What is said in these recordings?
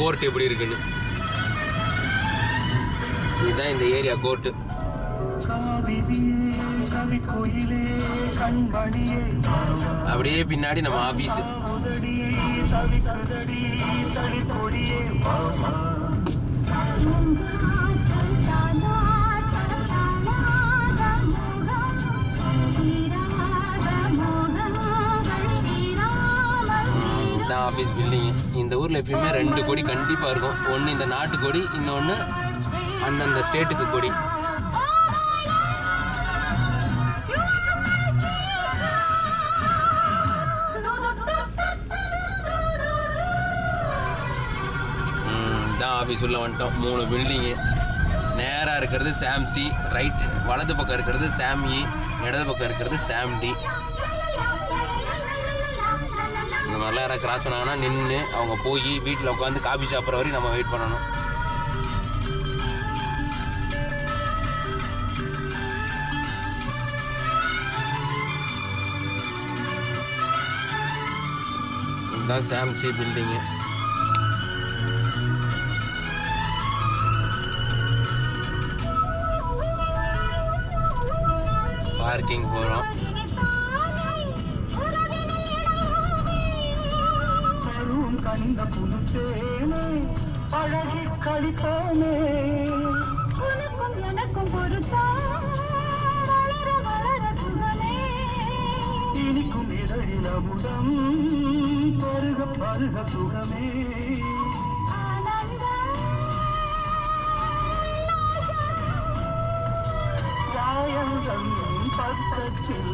Court எப்படி இருக்குன்னு. இதுதான் இந்த ஏரியா கோர்ட்டு. அப்படியே பின்னாடி நம்ம ஆபீஸ். Office building. இந்த ஊரில் எப்பயுமே 2 கொடி கண்டிப்பாக இருக்கும். ஒன்று இந்த நாட்டு கொடி, இன்னொன்று அந்தந்த ஸ்டேட்டுக்கு கொடி. இதான் ஆஃபீஸ் உள்ள வந்துட்டோம். 3 பில்டிங்கு. நேராக இருக்கிறது சாம்சி, ரைட் வலது பக்கம் இருக்கிறது சாம்இ, இடது பக்கம் இருக்கிறது சாம்டி. இந்த மாதிரிலாம் யாராவது கிராஸ் பண்ணாங்கன்னா நின்று அவங்க போய் வீட்டில் உட்காந்து காஃபி சாப்பிட்ற வரையும் நம்ம வெயிட் பண்ணணும். இதுதான் சாம்சி பில்டிங்கு. பார்க்கிங் போகிறோம். கண்ட புதுச்சேனே அழகி கழிப்போமே உனக்கும் எனக்கும் பொறுப்பா வளர வளர சுகமே இனிக்கும் இதழில் அமுதம் பருக பருக சுகமே சாயந்தம் பக்கத்தில்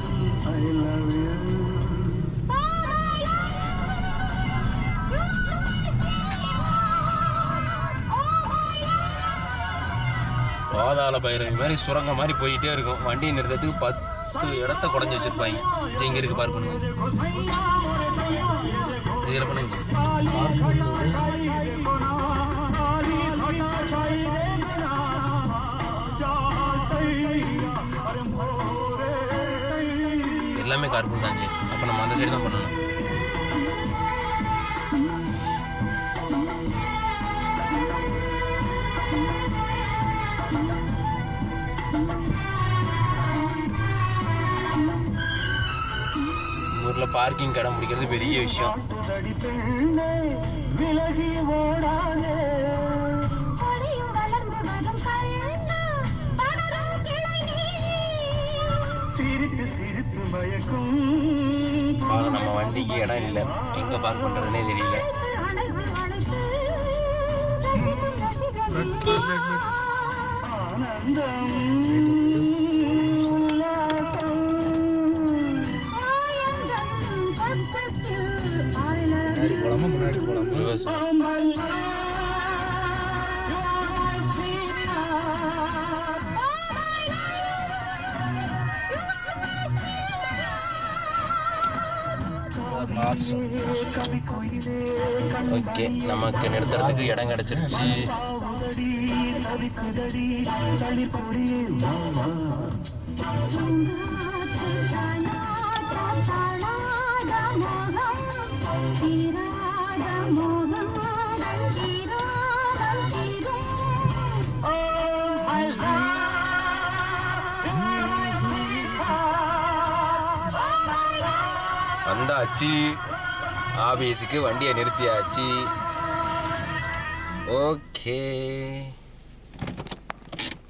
I love you. பாதாள பைரவி மாதிரி சுரங்க மாதிரி போயிட்டே இருக்கும். வண்டியை நிறுத்தத்துக்கு 10 இடத்த குறைஞ்சி வச்சிருப்பாங்க. இங்கே இருக்கு பார்க் பண்ணுங்க. இதில் பண்ணுங்க. எல்லாமே கார்பூல் தான். அப்போ நம்ம அந்த சைடு தான் பண்ணணும். ஊரில் பார்க்கிங் கடை முடிக்கிறது பெரிய விஷயம். நம்ம வண்டிக்கு இடம் இல்லை, எங்கே பார்க் பண்ணுறதுனே தெரியல. முன்னாடி போலாமா? ஓகே, நமக்கு நிறுத்துறதுக்கு இடம் கிடைச்சிருச்சு. வந்தாச்சு, ஆபீஸுக்கு வண்டியை நிறுத்தியாச்சு. ஓகே.